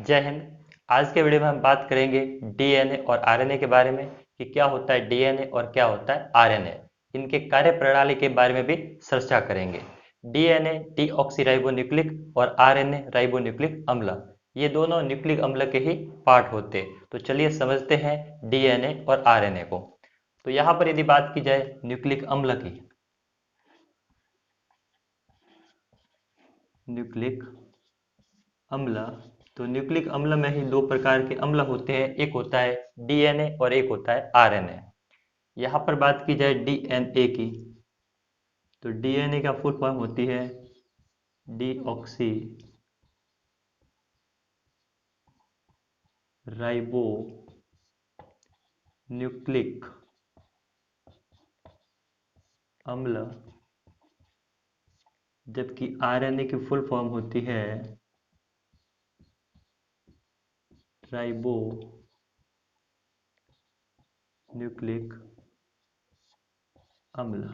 जय हिंद। आज के वीडियो में हम बात करेंगे डीएनए और आरएनए के बारे में कि क्या होता है डीएनए और क्या होता है आरएनए। इनके कार्य प्रणाली के बारे में भी चर्चा करेंगे। डीएनए डीऑक्सीराइबोन्यूक्लिक और आरएनए राइबोन्यूक्लिक अम्ल, ये दोनों न्यूक्लिक अम्ल के ही पार्ट होते हैं। तो चलिए समझते हैं डीएनए और आरएनए को। तो यहाँ पर यदि बात की जाए न्यूक्लिक अम्ल की, न्यूक्लिक अम्ल, तो न्यूक्लिक अम्ल में ही दो प्रकार के अम्ल होते हैं, एक होता है डीएनए और एक होता है आरएनए। यहाँ पर बात की जाए डीएनए की, तो डीएनए का फुल फॉर्म होती है डीऑक्सी राइबो न्यूक्लिक अम्ल, जबकि आरएनए की फुल फॉर्म होती है राइबो न्यूक्लिक अम्ल।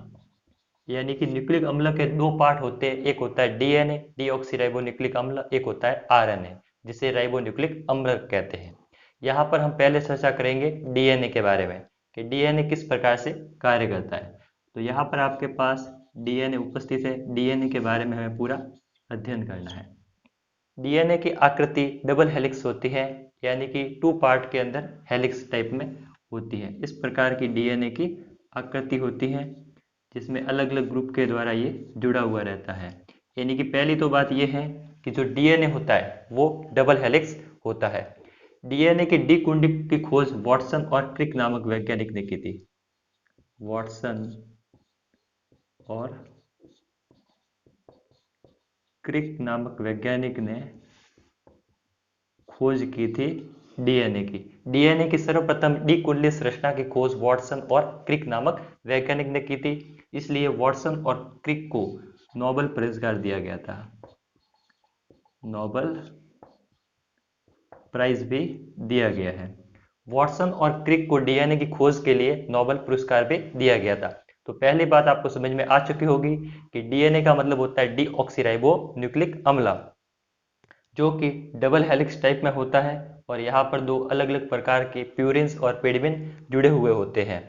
यानी कि न्यूक्लिक अम्ल के दो पार्ट होते हैं, एक होता है डीएनए डीऑक्सीराइबोन्यूक्लिक अम्ल, एक होता है आरएनए जिसे राइबोन्यूक्लिक अम्ल कहते हैं। यहाँ पर हम पहले चर्चा करेंगे डीएनए के बारे में कि डीएनए किस प्रकार से कार्य करता है। तो यहाँ पर आपके पास डीएनए उपस्थित है। डीएनए के बारे में हमें पूरा अध्ययन करना है। डीएनए की आकृति डबल हेलिक्स होती है, यानी कि टू पार्ट के अंदर हेलिक्स टाइप में होती है। इस प्रकार की डीएनए की आकृति होती है, जिसमें अलग अलग ग्रुप के द्वारा ये जुड़ा हुआ रहता है। यानी कि पहली तो बात ये है कि जो डीएनए होता है वो डबल हेलिक्स होता है। डीएनए की डी कुंडी की खोज वॉटसन और क्रिक नामक वैज्ञानिक ने की थी। वॉटसन और क्रिक नामक वैज्ञानिक ने खोज की थी डीएनए की। डीएनए की सर्वप्रथम डी कुंडली संरचना की खोज वॉटसन और क्रिक नामक वैज्ञानिक ने की थी, इसलिए वॉटसन और क्रिक को नोबेल पुरस्कार दिया गया था। नोबेल प्राइज भी दिया गया है। वॉटसन और क्रिक को डीएनए की खोज के लिए नोबेल पुरस्कार भी दिया गया था। तो पहली बात आपको समझ में आ चुकी होगी कि डीएनए का मतलब होता है डीऑक्सीराइबो न्यूक्लिक अम्ल, जो कि डबल हेलिक्स टाइप में होता है। और यहाँ पर दो अलग अलग प्रकार के प्यूरिन्स और पेडिमिन जुड़े हुए होते हैं।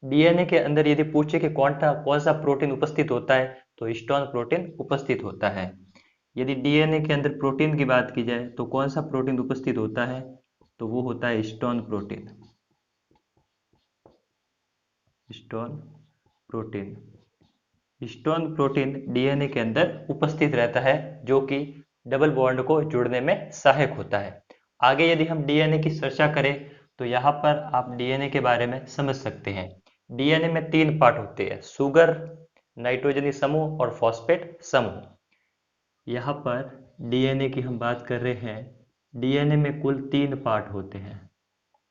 डीएनए के अंदर यदि पूछे कि कौन सा प्रोटीन उपस्थित होता है, तो हिस्टोन प्रोटीन उपस्थित होता है। यदि डीएनए के अंदर प्रोटीन की बात की जाए तो कौन सा प्रोटीन उपस्थित होता है, तो वो होता है histone protein. Histone protein, histone protein DNA के अंदर उपस्थित रहता है, जो कि डबल बॉन्ड को जोड़ने में सहायक होता है। आगे यदि हम डीएनए की चर्चा करें तो यहाँ पर आप डीएनए के बारे में समझ सकते हैं। डीएनए में तीन पार्ट होते हैं, सुगर, नाइट्रोजनी समूह और फॉस्फेट समूह। यहाँ पर डीएनए की हम बात कर रहे हैं। डीएनए में कुल तीन पार्ट होते हैं।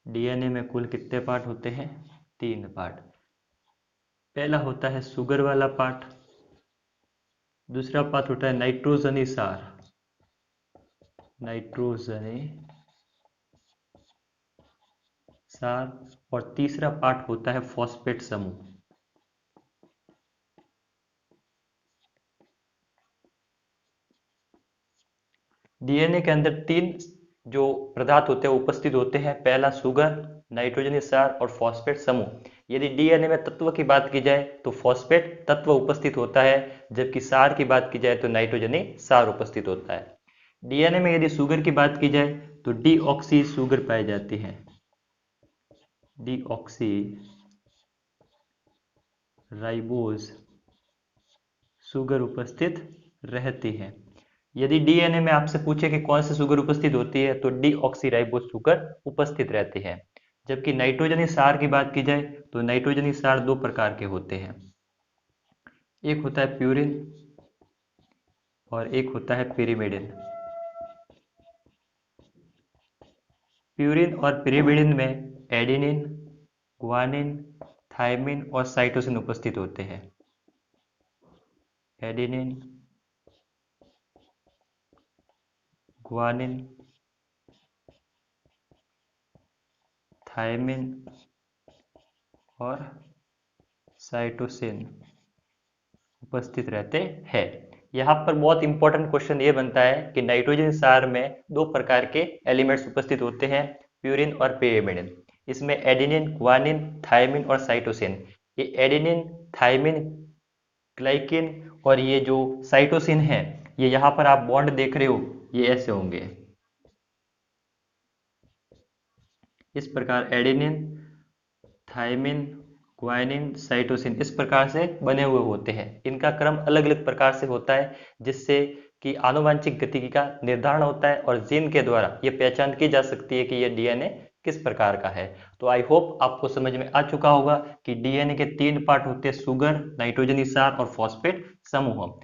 डीएनए में कुल कितने पार्ट होते हैं? तीन पार्ट। पहला होता है सुगर वाला पार्ट, दूसरा पार्ट होता है नाइट्रोजनी सार, नाइट्रोजनी सार, और तीसरा पार्ट होता है फॉस्फेट समूह। डीएनए के अंदर तीन जो पदार्थ होते हैं उपस्थित होते हैं, पहला सुगर, नाइट्रोजनी सार और फॉस्फेट समूह। यदि डीएनए में तत्व की बात की जाए तो फॉस्फेट तत्व उपस्थित होता है, जबकि सार की बात की जाए तो नाइट्रोजनी सार उपस्थित होता है। डीएनए में यदि शुगर की बात की जाए तो डीऑक्सी शुगर पाई जाती है। डीऑक्सी राइबोज शुगर उपस्थित रहती है। यदि डीएनए में आपसे पूछे कि कौन सी शुगर उपस्थित होती है, तो डीऑक्सीराइबोज शुगर उपस्थित रहती है। जबकि नाइट्रोजनी सार की बात की जाए तो नाइट्रोजनी सार दो प्रकार के होते हैं, एक होता है प्यूरिन और एक होता है पिरिमिडिन। प्यूरिन और पिरिमिडिन में एडेनिन, ग्वानिन, थायमिन और साइटोसिन उपस्थित होते हैं। एडेनिन, ग्वानिन, थायमिन और साइटोसिन उपस्थित रहते हैं। यहाँ पर बहुत इंपॉर्टेंट क्वेश्चन ये बनता है कि नाइट्रोजन क्षार में दो प्रकार के एलिमेंट्स उपस्थित होते हैं, प्यूरिन और pyrimidine। इसमें एडेनिन, ग्वानिन, थायमिन और साइटोसिन। ये एडेनिन, थायमिन, ग्लाइकिन और ये जो साइटोसिन है, ये यहाँ पर आप बॉन्ड देख रहे हो, ये ऐसे होंगे इस प्रकार। एडेनिन, थायमिन, ग्वानिन, साइटोसिन इस प्रकार से बने हुए होते हैं। इनका क्रम अलग अलग प्रकार से होता है, जिससे कि आनुवंशिक गतिकी का निर्धारण होता है और जीन के द्वारा ये पहचान की जा सकती है कि ये डीएनए किस प्रकार का है। तो आई होप आपको समझ में आ चुका होगा कि डीएनए के तीन पार्ट होते हैं, सुगर, नाइट्रोजन क्षार और फॉस्फेट समूह।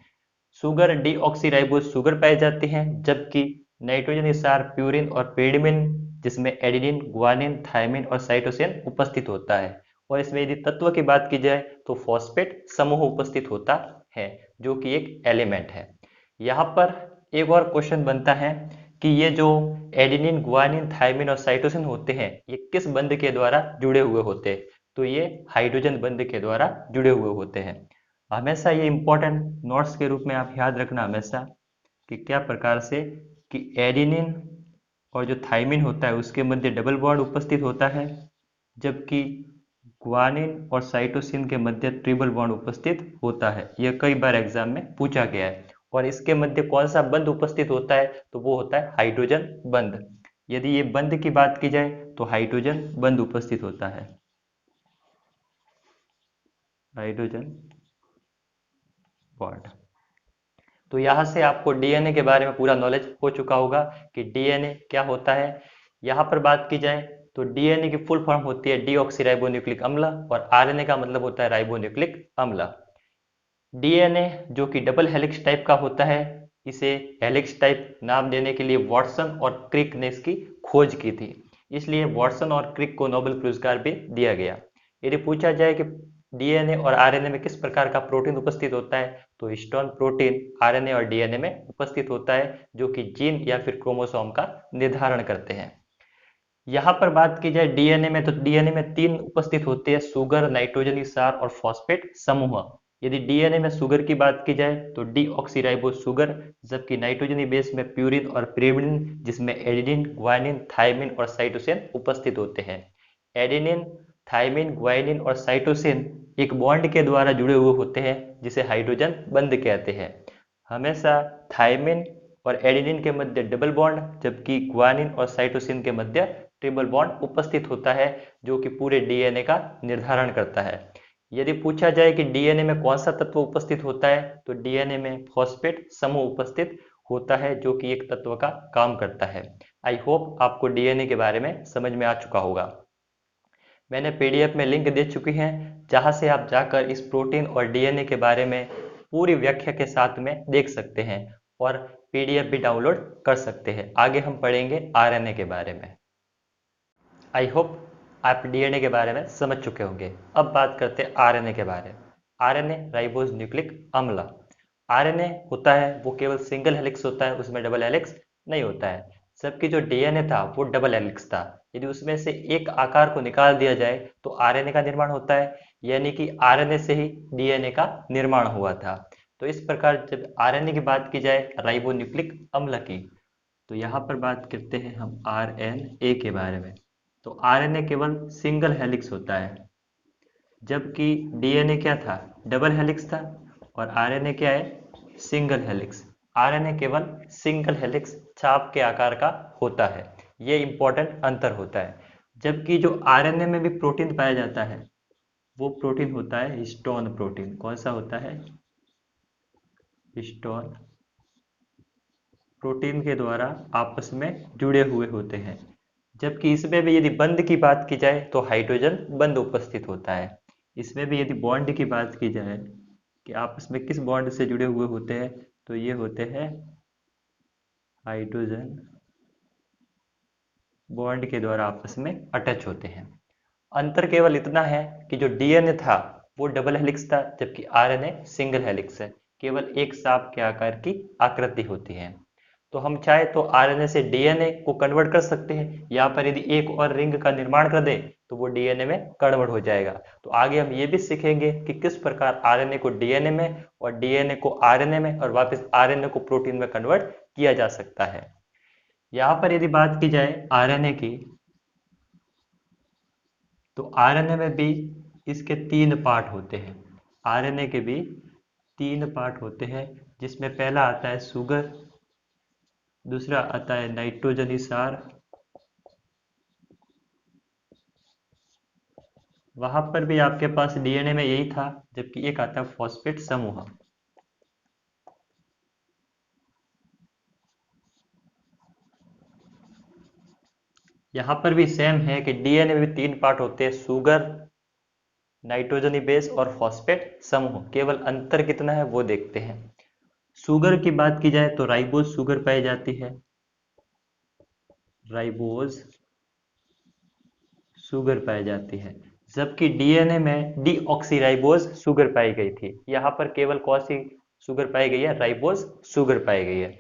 सुगर डीऑक्सीराइबोज सुगर पाए जाते हैं, जबकि नाइट्रोजन क्षार प्यूरिन और पेरिमिन, जिसमें एडेनिन, ग्वानिन, थायमिन और साइटोसिन उपस्थित होता है। और इसमें यदि तत्व की बात की जाए तो फॉस्फेट समूह उपस्थित होता है, जो कि एक एलिमेंट है। यहाँ पर एक और क्वेश्चन बनता है कि ये जो एडेनिन, ग्वानिन, थायमिन और साइटोसिन होते हैं, ये किस बंध के द्वारा जुड़े हुए होते हैं? तो ये हाइड्रोजन बंध के द्वारा जुड़े हुए होते हैं। हमेशा ये इंपॉर्टेंट नोट्स के रूप में आप याद रखना हमेशा कि क्या प्रकार से कि एडेनिन और जो थायमिन होता है उसके मध्य डबल बॉन्ड उपस्थित होता है, जबकि ग्वानिन और साइटोसिन के मध्य ट्रिपल बॉन्ड उपस्थित होता है। यह कई बार एग्जाम में पूछा गया है। और इसके मध्य कौन सा बंध उपस्थित होता है? तो वो होता है हाइड्रोजन बंध। यदि ये बंध की बात की जाए तो हाइड्रोजन बंध उपस्थित होता है, हाइड्रोजन बॉन्ड। तो यहाँ से आपको डीएनए के बारे में पूरा नॉलेज हो चुका होगा कि डीएनए क्या होता है। यहाँ पर बात की जाए तो डीएनए की फुल फॉर्म होती है डीऑक्सीराइबोन्यूक्लिक अम्ल, और आरएनए का मतलब होता है राइबोन्यूक्लिक अम्ल। डीएनए जो कि डबल हेलिक्स टाइप का होता है, इसे हेलिक्स टाइप नाम देने के लिए वॉटसन और क्रिक ने इसकी खोज की थी, इसलिए वॉटसन और क्रिक को नोबेल पुरस्कार भी दिया गया। यदि पूछा जाए कि डीएनए और आरएनए में किस प्रकार का प्रोटीन उपस्थित होता है, तो हिस्टोन प्रोटीन आरएनए और डीएनए में उपस्थित होता है, जो कि जीन या फिर क्रोमोसोम का निर्धारण करते हैं। यहाँ पर बात की जाए डीएनए में, तो डीएनए में तीन उपस्थित होते हैं, सुगर, नाइट्रोजन क्षार और फॉस्फेट समूह। यदि डीएनए में सुगर की बात की जाए तो डीऑक्सीराइबोज सुगर, जबकि नाइट्रोजनी बेस में प्यूरिन और pyrimidine, जिसमें एडेनिन, ग्वानिन, थायमिन और साइटोसिन उपस्थित होते हैं। एडेनिन, थायमिन, ग्वानिन और साइटोसिन एक बॉन्ड के द्वारा जुड़े हुए होते हैं, जिसे हाइड्रोजन बंध कहते हैं। हमेशा थायमिन और एडेनिन के मध्य डबल बॉन्ड, जबकि ग्वानिन और साइटोसिन के मध्य ट्रिपल बॉन्ड उपस्थित होता है, जो कि पूरे डीएनए का निर्धारण करता है। यदि पूछा जाए कि डीएनए में कौन सा तत्व उपस्थित होता है, तो डीएनए में फॉस्फेट समूह उपस्थित होता है, जो कि एक तत्व का काम करता है। आई होप आपको डीएनए के बारे में समझ में आ चुका होगा। मैंने पीडीएफ में लिंक दे चुकी हैं, जहां से आप जाकर इस प्रोटीन और डीएनए के बारे में पूरी व्याख्या के साथ में देख सकते हैं और पीडीएफ भी डाउनलोड कर सकते हैं। आगे हम पढ़ेंगे आरएनए के बारे में। आई होप आप डीएनए के बारे में समझ चुके होंगे। अब बात करते हैं आरएनए के बारे में। आरएनए राइबोज न्यूक्लिक अम्ल। आरएनए होता है वो केवल सिंगल हेलिक्स होता है, उसमें डबल हेलिक्स नहीं होता है। जबकि जो डीएनए था वो डबल हेलिक्स था। यदि उसमें से एक आकार को निकाल दिया जाए तो आरएनए का निर्माण होता है, यानी कि आरएनए से ही डीएनए का निर्माण हुआ था। तो इस प्रकार जब आरएनए की बात की जाए राइबोन्यूक्लिक अम्ल की, तो यहाँ पर बात करते हैं हम आरएनए के बारे में। तो आरएनए केवल सिंगल हेलिक्स होता है, जबकि डीएनए क्या था? डबल हेलिक्स था। और आरएनए क्या है? Single helix. आरएनए केवल सिंगल हेलिक्स चाप के आकार का होता है, ये इंपॉर्टेंट अंतर होता है। जबकि जो आरएनए में भी प्रोटीन पाया जाता है, वो प्रोटीन होता है हिस्टोन प्रोटीन। कौन सा होता है? हिस्टोन प्रोटीन के द्वारा आपस में जुड़े हुए होते हैं। जबकि इसमें भी यदि बंध की बात की जाए तो हाइड्रोजन बंध उपस्थित होता है। इसमें भी यदि बॉन्ड की बात की जाए कि आपस में किस बॉन्ड से जुड़े हुए होते हैं, तो ये होते हैं हाइड्रोजन बॉन्ड के द्वारा आपस में अटैच होते हैं। अंतर केवल इतना है कि जो डीएनए था वो डबल हेलिक्स था, जबकि आरएनए सिंगल हेलिक्स है। केवल एक सांप के आकार की आकृति होती है। तो हम चाहे तो आरएनए से डीएनए को कन्वर्ट कर सकते हैं। यहाँ पर यदि एक और रिंग का निर्माण कर दें तो वो डीएनए में कन्वर्ट हो जाएगा। तो आगे हम ये भी सीखेंगे कि किस प्रकार आरएनए को डीएनए में और डीएनए को आरएनए में और वापस आरएनए को प्रोटीन में कन्वर्ट किया जा सकता है। यहाँ पर यदि बात की जाए आरएनए की, तो आरएनए में भी इसके 3 पार्ट होते हैं। आरएनए के भी 3 पार्ट होते हैं, जिसमें पहला आता है सुगर, दूसरा आता है नाइट्रोजनी सार, वहां पर भी आपके पास डीएनए में यही था, जबकि एक आता है फॉस्फेट समूह। यहाँ पर भी सेम है कि डीएनए में भी 3 पार्ट होते हैं, सुगर, नाइट्रोजनी बेस और फॉस्फेट समूह। केवल अंतर कितना है वो देखते हैं। शुगर की बात की जाए तो राइबोज शुगर पाई जाती है, राइबोज शुगर पाई जाती है, जबकि डीएनए में डीऑक्सीराइबोज शुगर पाई गई थी। यहाँ पर केवल कौन सी शुगर पाई गई है? राइबोज शुगर पाई गई है।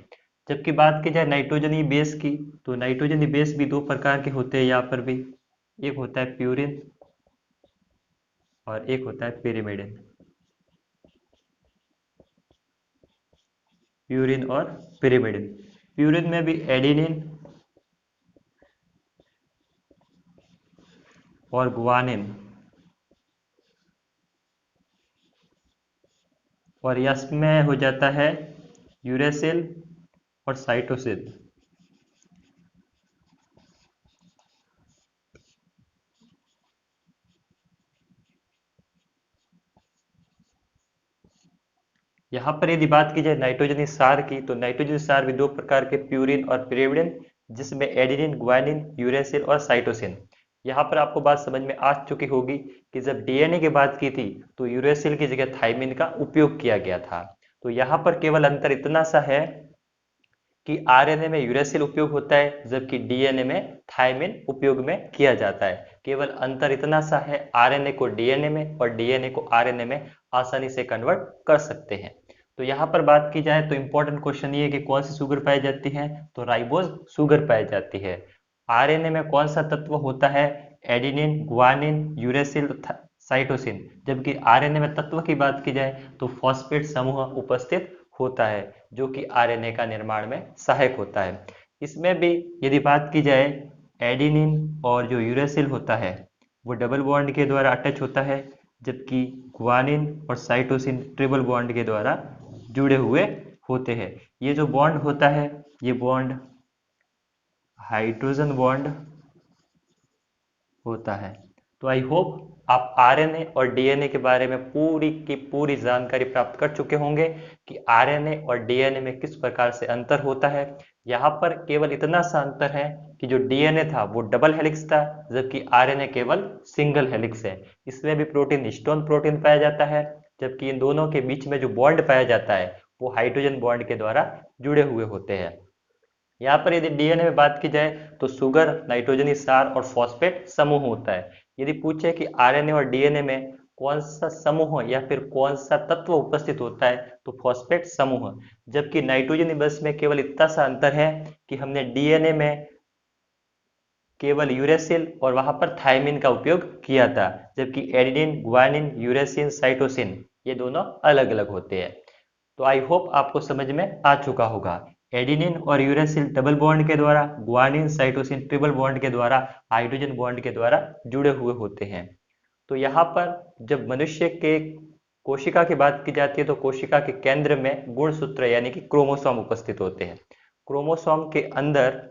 जबकि बात की जाए नाइट्रोजनी बेस की, तो नाइट्रोजनी बेस भी 2 प्रकार के होते हैं यहाँ पर भी, एक होता है प्यूरिन और एक होता है पिरिमिडिन। प्यूरिन और पिरिमिडिन। प्यूरिन में भी एडेनिन और गुआनिन, और इसमें हो जाता है यूरेसिल और साइटोसिन। यहाँ पर यदि बात की जाए नाइट्रोजनी सार की, तो नाइट्रोजनी सार भी 2 प्रकार के, प्यूरिन और पिरिमिडिन, जिसमें एडेनिन, गुआनिन, यूरेसिल और साइटोसिन। यहाँ पर आपको बात समझ में आ चुकी होगी कि जब डीएनए की बात की थी तो यूरेसिल की जगह थाइमिन का उपयोग किया गया था। तो यहाँ पर केवल अंतर इतना सा है कि आरएनए में यूरेसिल उपयोग होता है, जबकि डीएनए में थाइमिन उपयोग में किया जाता है। केवल अंतर इतना सा है, आरएनए को डीएनए में और डीएनए को आरएनए में आसानी से कन्वर्ट कर सकते हैं। तो यहाँ पर बात की जाए तो इंपॉर्टेंट क्वेश्चन ये है कि कौन सी शुगर पाई जाती है, तो राइबोज शुगर पाई जाती है। आरएनए में कौन सा तत्व होता है? Adenine, guanine, uracil, cytosine. जबकि आरएनए में तत्व की बात की जाए तो फॉस्फेट समूह उपस्थित होता है, जो कि आरएनए का निर्माण में सहायक होता है। इसमें भी यदि बात की जाए, एडेनिन और जो यूरेसिल होता है वो डबल बॉन्ड के द्वारा अटैच होता है, जबकि गुआनिन और साइटोसिन ट्रिपल बॉन्ड के द्वारा जुड़े हुए होते हैं। ये जो बॉन्ड होता है, ये बॉन्ड हाइड्रोजन बॉन्ड होता है। तो आई होप आप आरएनए और डीएनए के बारे में पूरी की पूरी जानकारी प्राप्त कर चुके होंगे कि आरएनए और डीएनए में किस प्रकार से अंतर होता है। यहाँ पर केवल इतना सा अंतर है कि जो डीएनए था वो डबल हेलिक्स था, जबकि आरएनए केवल सिंगल हेलिक्स है। इसमें भी प्रोटीन हिस्टोन प्रोटीन पाया जाता है, जबकि इन दोनों के बीच में जो बॉन्ड पाया जाता है वो हाइड्रोजन बॉन्ड के द्वारा जुड़े हुए होते हैं। यहाँ पर यदि डीएनए में बात की जाए तो शुगर, नाइट्रोजनी सार और फॉस्फेट समूह होता है। यदि पूछे कि आरएनए और डीएनए में कौन सा समूह या फिर कौन सा तत्व उपस्थित होता है, तो फॉस्फेट समूह। जबकि नाइट्रोजनी बस में केवल इतना सा अंतर है कि हमने डीएनए में केवल यूरेसिल और वहां पर थाइमिन का उपयोग किया था, जबकि एडेनिन, गुआनिन, यूरेसिन, साइटोसिन ये दोनों अलग अलग होते हैं। तो आई होप आपको समझ में आ चुका होगा। एडेनिन और यूरेसिल डबल बॉन्ड के द्वारा, गुआनिन, साइटोसिन ट्रिपल बॉन्ड के द्वारा, हाइड्रोजन बॉन्ड के द्वारा जुड़े हुए होते हैं। तो यहाँ पर जब मनुष्य के कोशिका की बात की जाती है तो कोशिका के केंद्र में गुणसूत्र यानी कि क्रोमोसोम उपस्थित होते हैं। क्रोमोसोम के अंदर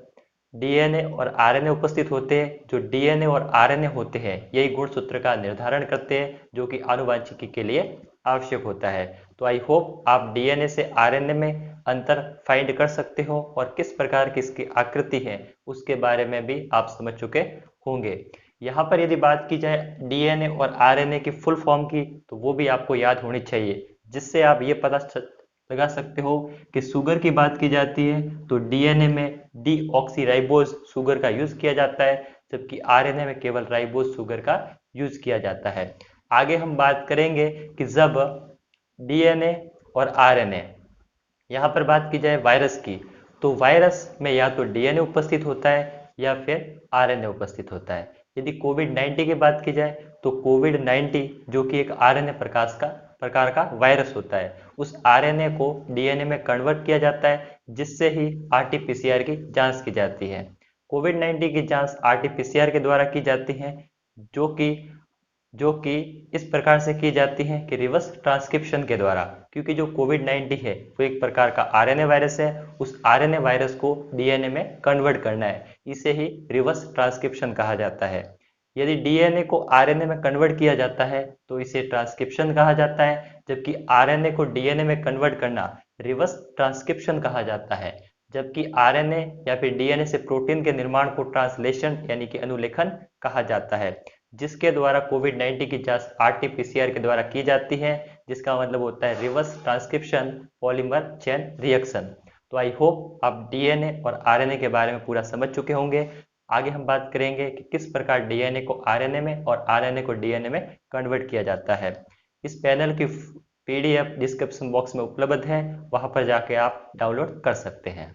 डीएनए और आरएनए उपस्थित होते हैं। जो डीएनए और आरएनए होते हैं यही गुणसूत्र का निर्धारण करते हैं, जो कि आनुवंशिकी के लिए आवश्यक होता है। तो आई होप आप डीएनए से आरएनए में अंतर फाइंड कर सकते हो और किस प्रकार की इसकी आकृति है उसके बारे में भी आप समझ चुके होंगे। यहाँ पर यदि बात की जाए डीएनए और आरएनए की फुल फॉर्म की, तो वो भी आपको याद होनी चाहिए, जिससे आप ये पता लगा सकते हो कि शुगर की बात की जाती है तो डीएनए में डीऑक्सीराइबोज शुगर का यूज किया जाता है, जबकि आरएनए में केवल राइबोज शुगर का यूज किया जाता है। आगे हम बात करेंगे कि जब डीएनए और आरएनए, यहाँ पर बात की जाए वायरस की, तो वायरस में या तो डीएनए उपस्थित होता है या फिर आरएनए उपस्थित होता है। यदि कोविड-19 की बात की जाए तो कोविड-19 जो कि एक आरएनए प्रकार का वायरस होता है, उस आरएनए को डीएनए में कन्वर्ट किया जाता है, जिससे ही आरटी-पीसीआर की जांच की जाती है। कोविड-19 की जांच आरटी-पीसीआर के द्वारा की जाती है, जो कि जो कि इस प्रकार से की जाती है कि रिवर्स ट्रांसक्रिप्शन के द्वारा, क्योंकि जो कोविड-19 है वो एक प्रकार का आरएनए वायरस है, उस आरएनए वायरस को डीएनए में कन्वर्ट करना है, इसे ही रिवर्स ट्रांसक्रिप्शन कहा जाता है। यदि डीएनए को आरएनए में कन्वर्ट किया जाता है तो इसे ट्रांसक्रिप्शन कहा जाता है, जबकि आरएनए को डीएनए में कन्वर्ट करना रिवर्स ट्रांसक्रिप्शन कहा जाता है। जबकि आरएनए या फिर डीएनए से प्रोटीन के निर्माण को ट्रांसलेशन यानी कि अनुलेखन कहा जाता है, जिसके द्वारा कोविड-19 की जांच आरटी-पीसीआर के द्वारा की जाती है, जिसका मतलब होता है reverse transcription polymer chain reaction. तो आई होप आप डीएनए और आरएनए के बारे में पूरा समझ चुके होंगे। आगे हम बात करेंगे कि किस प्रकार डीएनए को आरएनए में और आरएनए को डीएनए में कन्वर्ट किया जाता है। इस पैनल की पीडीएफ डिस्क्रिप्शन बॉक्स में उपलब्ध है, वहां पर जाके आप डाउनलोड कर सकते हैं।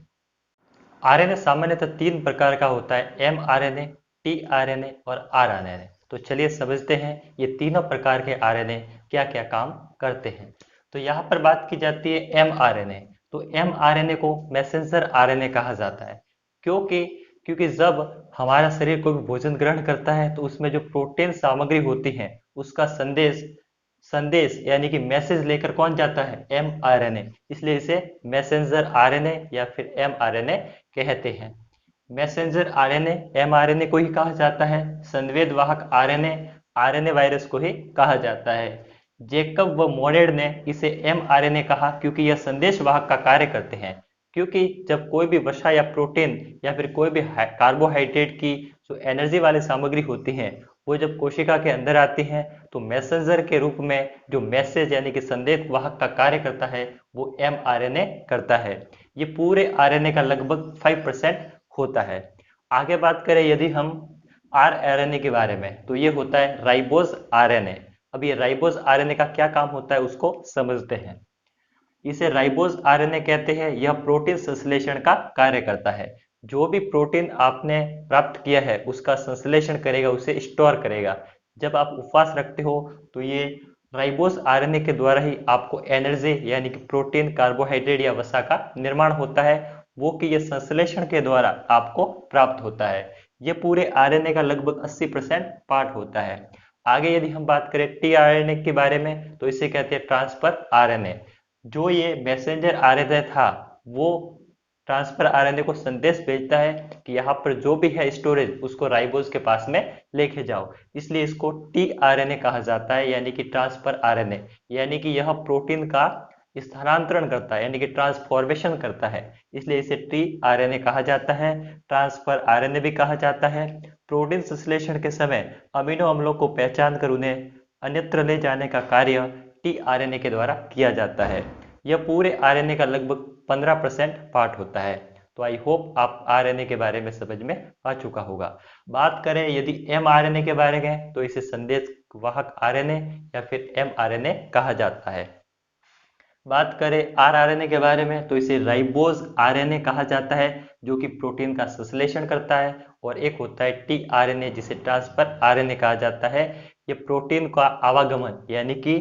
आरएनए सामान्यतः 3 प्रकार का होता है, एमआरएनए, टीआरएनए और आरएनए। तो चलिए समझते हैं ये तीनों प्रकार के आरएनए क्या क्या काम करते हैं। तो यहाँ पर बात की जाती है एमआरएनए। तो एमआरएनए को मैसेंजर आरएनए कहा जाता है, क्योंकि क्योंकि जब हमारा शरीर कोई भी भोजन ग्रहण करता है तो उसमें जो प्रोटीन सामग्री होती है उसका संदेश संदेश यानी कि मैसेज लेकर कौन जाता है, एमआरएनए, इसलिए इसे मैसेंजर आरएनए या फिर एमआरएनए कहते हैं। मैसेंजर आरएनए एमआरएनए को ही कहा जाता है, संदेश वाहक आरएनए आरएनए वायरस को ही कहा जाता है। जेकब व मोरेड ने इसे एमआरएनए कहा क्योंकि यह संदेश वाहक का कार्य करते हैं, क्योंकि जब कोई भी वसा या प्रोटीन या फिर कोई भी कार्बोहाइड्रेट की जो एनर्जी वाली सामग्री होती है वो जब कोशिका के अंदर आती है तो मैसेंजर के रूप में जो मैसेज यानी कि संदेश वाहक का कार्य करता है वो एमआरएनए करता है। ये पूरे आरएनए का लगभग 5% होता है। आगे बात करें यदि हम आरएनए के बारे में, तो ये होता है राइबोज आरएनए। अब ये राइबोज आरएनए का क्या काम होता है उसको समझते हैं। इसे राइबोज आरएनए कहते हैं। यह प्रोटीन संश्लेषण का कार्य करता है। जो भी प्रोटीन आपने प्राप्त किया है उसका संश्लेषण करेगा, उसे स्टोर करेगा। जब आप उपवास रखते हो तो ये राइबोज आरएनए के द्वारा ही आपको एनर्जी यानी कि प्रोटीन, कार्बोहाइड्रेट या वसा का निर्माण होता है, वो कि ये संश्लेषण के द्वारा आपको प्राप्त होता है। ये पूरे आरएनए का लगभग 80% पार्ट होता है। आगे यदि हम बात करें टीआरएनए के बारे में तो इसे कहते हैं ट्रांसफर आरएनए। जो ये मैसेंजर आरएनए था वो ट्रांसफर आरएनए को संदेश भेजता है कि यहाँ पर जो भी है स्टोरेज उसको राइबोज के पास में लेके जाओ, इसलिए इसको टीआरएनए कहा जाता है, यानी कि ट्रांसफर आरएनए। यानी कि यह प्रोटीन का स्थानांतरण करता है यानी कि ट्रांसफॉर्मेशन करता है, इसलिए इसे टीआरएनए कहा जाता है। ट्रांसफर आरएनए भी कहा जाता है। प्रोटीन संश्लेषण के समय अमीनो अम्लों को पहचान कर उन्हें अन्यत्र ले जाने का कार्य टीआरएनए के द्वारा किया जाता है। यह पूरे आरएनए का लगभग 15% पार्ट होता है। तो आई होप आप आरएनए के बारे में समझ में आ चुका होगा। बात करें यदि एमआरएनए के बारे में तो इसे संदेश वाहक आरएनए या फिर एमआरएनए कहा जाता है। बात करें आरआरएनए के बारे में तो इसे राइबोज आरएनए कहा जाता है, जो कि प्रोटीन का संश्लेषण करता है। और एक होता है टीआरएनए जिसे ट्रांसफर आरएनए कहा जाता है। ये प्रोटीन का आवागमन यानी कि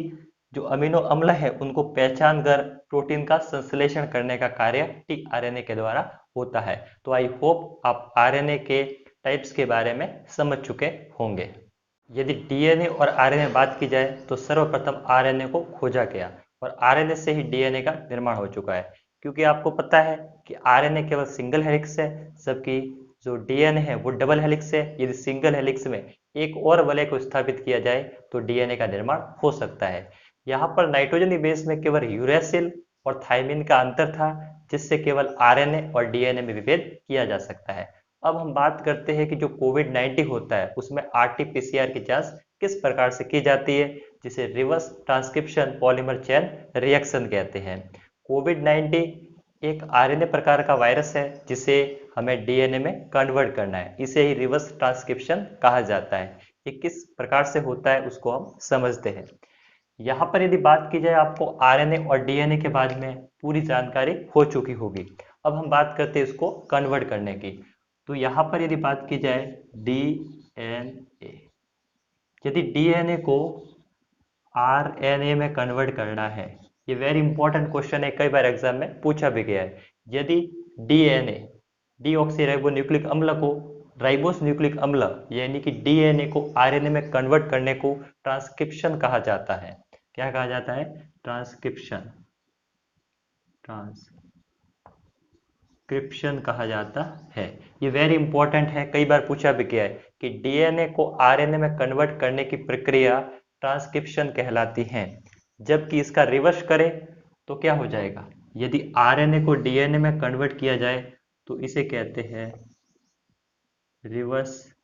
जो अमीनो अम्ल है उनको पहचान कर प्रोटीन का संश्लेषण करने का कार्य टीआरएनए के द्वारा होता है। तो आई होप आप आरएनए के टाइप्स के बारे में समझ चुके होंगे। यदि डीएनए और आरएनए बात की जाए तो सर्वप्रथम आरएनए को खोजा गया और आरएनए से ही डीएनए का निर्माण हो चुका है, क्योंकि आपको पता है कि आरएनए केवल सिंगल हेलिक्स है, जबकि जो डीएनए है वो डबल हेलिक्स है। यदि सिंगल हेलिक्स में एक और वलय को स्थापित किया जाए तो डीएनए का निर्माण हो सकता है। यहाँ पर नाइट्रोजन बेस में केवल यूरेसिल और थाइमिन का अंतर था, जिससे केवल आरएनए और डीएनए में विभेद किया जा सकता है। अब हम बात करते हैं कि जो कोविड-19 होता है उसमें आरटी-पीसीआर की जांच किस प्रकार से की जाती है, जिसे reverse transcription polymer chain reaction कहते हैं। कोविड-19 एक आरएनए प्रकार का वायरस है जिसे हमें डीएनए में कन्वर्ट करना है, इसे ही रिवर्स ट्रांसक्रिप्शन कहा जाता है। ये किस प्रकार से होता है उसको हम समझते हैं। यहाँ पर यदि बात की जाए आपको आरएनए और डीएनए के बारे में पूरी जानकारी हो चुकी होगी। अब हम बात करते हैं इसको कन्वर्ट करने की। तो यहाँ पर यदि बात की जाए डीएनए, यदि डीएनए को आरएनए में कन्वर्ट करना है, ये वेरी इंपॉर्टेंट क्वेश्चन है, कई बार एग्जाम में पूछा भी गया है। यदि डीएनए डीऑक्सीराइबोन्यूक्लिक अम्ल को राइबोस न्यूक्लिक अम्ल यानी कि डीएनए को आरएनए में कन्वर्ट करने को ट्रांसक्रिप्शन कहा जाता है। क्या कहा जाता है? ट्रांसक्रिप्शन, ट्रांसक्रिप्शन कहा जाता है। ये वेरी इंपॉर्टेंट है, कई बार पूछा भी गया है कि डीएनए को आरएनए में कन्वर्ट करने की प्रक्रिया ट्रांसक्रिप्शन कहलाती है। जबकि इसका रिवर्स करें तो क्या हो जाएगा? यदि आरएनए को डीएनए में कन्वर्ट किया जाए तो इसे कहते हैं रिवर्स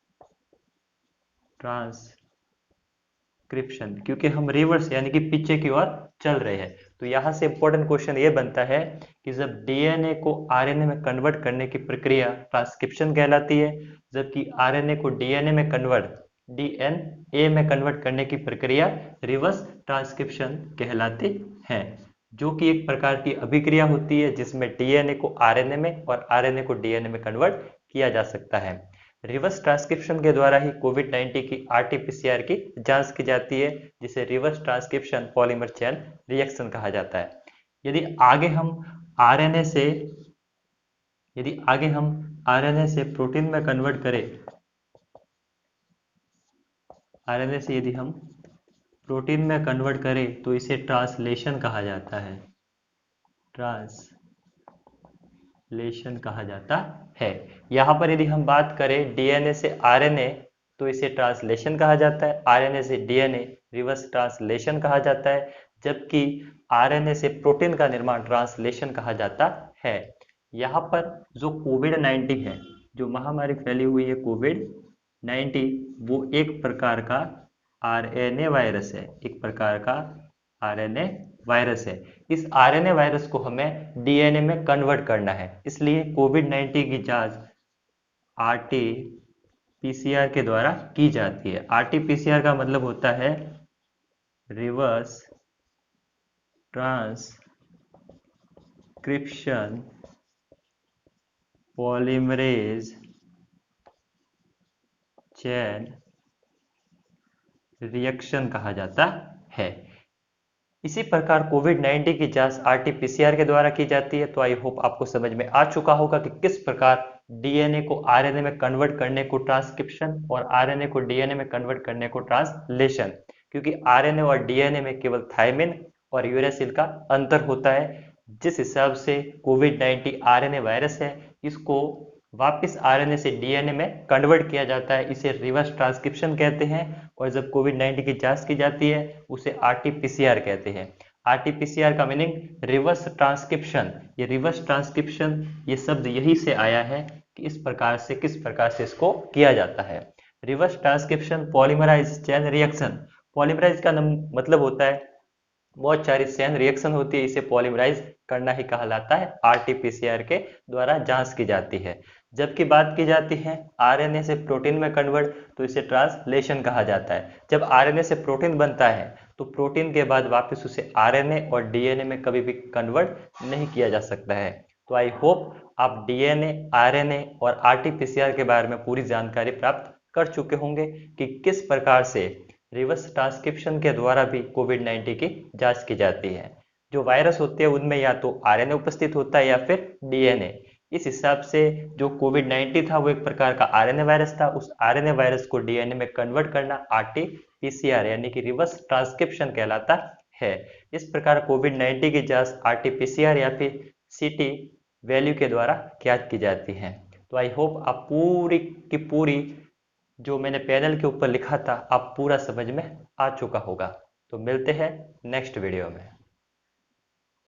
ट्रांसक्रिप्शन, क्योंकि हम रिवर्स यानी कि पीछे की ओर चल रहे हैं। तो यहां से इंपॉर्टेंट क्वेश्चन ये बनता है कि जब डीएनए को आरएनए में कन्वर्ट करने की प्रक्रिया ट्रांसक्रिप्शन कहलाती है, जबकि आरएनए को डीएनए में डीएनए में कन्वर्ट करने की प्रक्रिया रिवर्स ट्रांसक्रिप्शन कहलाती है, जो कि एक प्रकार की अभिक्रिया होती है जिसमें डीएनए को आरएनए में और आरएनए को डीएनए में कन्वर्ट किया जा सकता है। रिवर्स ट्रांसक्रिप्शन के द्वारा ही कोविड-19 की आरटी-पीसीआर की जांच की जाती है, जिसे reverse transcription polymer chain reaction कहा जाता है। यदि आगे हम आरएनए से प्रोटीन में कन्वर्ट करें, आरएनए से यदि हम प्रोटीन में कन्वर्ट करें तो इसे ट्रांसलेशन कहा जाता है, ट्रांसलेशन कहा जाता है। यहाँ पर यदि हम बात करें डीएनए से आरएनए तो इसे ट्रांसलेशन कहा जाता है, आरएनए से डीएनए रिवर्स ट्रांसलेशन कहा जाता है, जबकि आरएनए से प्रोटीन का निर्माण ट्रांसलेशन कहा जाता है। यहाँ पर जो कोविड-19 है, जो महामारी फैली हुई है कोविड-19, वो एक प्रकार का आरएनए वायरस है, एक प्रकार का आरएनए वायरस है। इस आरएनए वायरस को हमें डीएनए में कन्वर्ट करना है, इसलिए कोविड-19 की जांच आरटी-पीसीआर के द्वारा की जाती है। आरटी-पीसीआर का मतलब होता है reverse transcription polymerase chain reaction कहा जाता है। इसी प्रकार कोविड-19 की जांच आरटी-पीसीआर के द्वारा की जाती है। तो आई होप आपको समझ में आ चुका होगा कि किस प्रकार डीएनए को आरएनए में कन्वर्ट करने को ट्रांसक्रिप्शन और आरएनए को डीएनए में कन्वर्ट करने को ट्रांसलेशन, क्योंकि आरएनए और डीएनए में केवल थायमिन और यूरेसिल का अंतर होता है। जिस हिसाब से कोविड-19 आरएनए वायरस है, इसको वापस आरएनए से डीएनए में कन्वर्ट किया जाता है, इसे रिवर्स ट्रांसक्रिप्शन कहते हैं। और जब कोविड-19 की जांच की जाती है उसे आरटी-पीसीआर कहते हैं। आरटी-पीसीआर का मीनिंग रिवर्स ट्रांसक्रिप्शन। ये रिवर्स ट्रांसक्रिप्शन ये शब्द यही से आया है कि इस प्रकार से किस प्रकार से इसको किया जाता है। Reverse transcription polymerase chain reaction, polymerase का मतलब होता है बहुत सारी चेन रिएक्शन होती है, इसे पॉलीमराइज करना ही कहलाता है। आरटी-पीसीआर के द्वारा जांच की जाती है। जबकि बात की जाती है आरएनए से प्रोटीन में कन्वर्ट, तो इसे ट्रांसलेशन कहा जाता है। जब आरएनए से प्रोटीन बनता है तो प्रोटीन के बाद वापस उसे आरएनए और डीएनए में कभी भी कन्वर्ट नहीं किया जा सकता है। तो आई होप आप डीएनए, आरएनए और आरटी-पीसीआर के बारे में पूरी जानकारी प्राप्त कर चुके होंगे कि किस प्रकार से रिवर्स ट्रांसक्रिप्शन के द्वारा भी कोविड-19 की जांच की जाती है। जो वायरस होते हैं उनमें या तो आरएनए उपस्थित होता है या फिर डीएनए। इस हिसाब से जो कोविड-19 था वो एक प्रकार का आरएनए वायरस था, उस आरएनए वायरस को डीएनए में कन्वर्ट करना आरटी-पीसीआर यानी कि रिवर्स ट्रांसक्रिप्शन कहलाता है। इस प्रकार कोविड-19 की जांच आरटी-पीसीआर या फिर सीटी वैल्यू के द्वारा किया की जाती है। तो आई होप आप पूरी की पूरी जो मैंने पैनल के ऊपर लिखा था आप पूरा समझ में आ चुका होगा। तो मिलते हैं नेक्स्ट वीडियो में।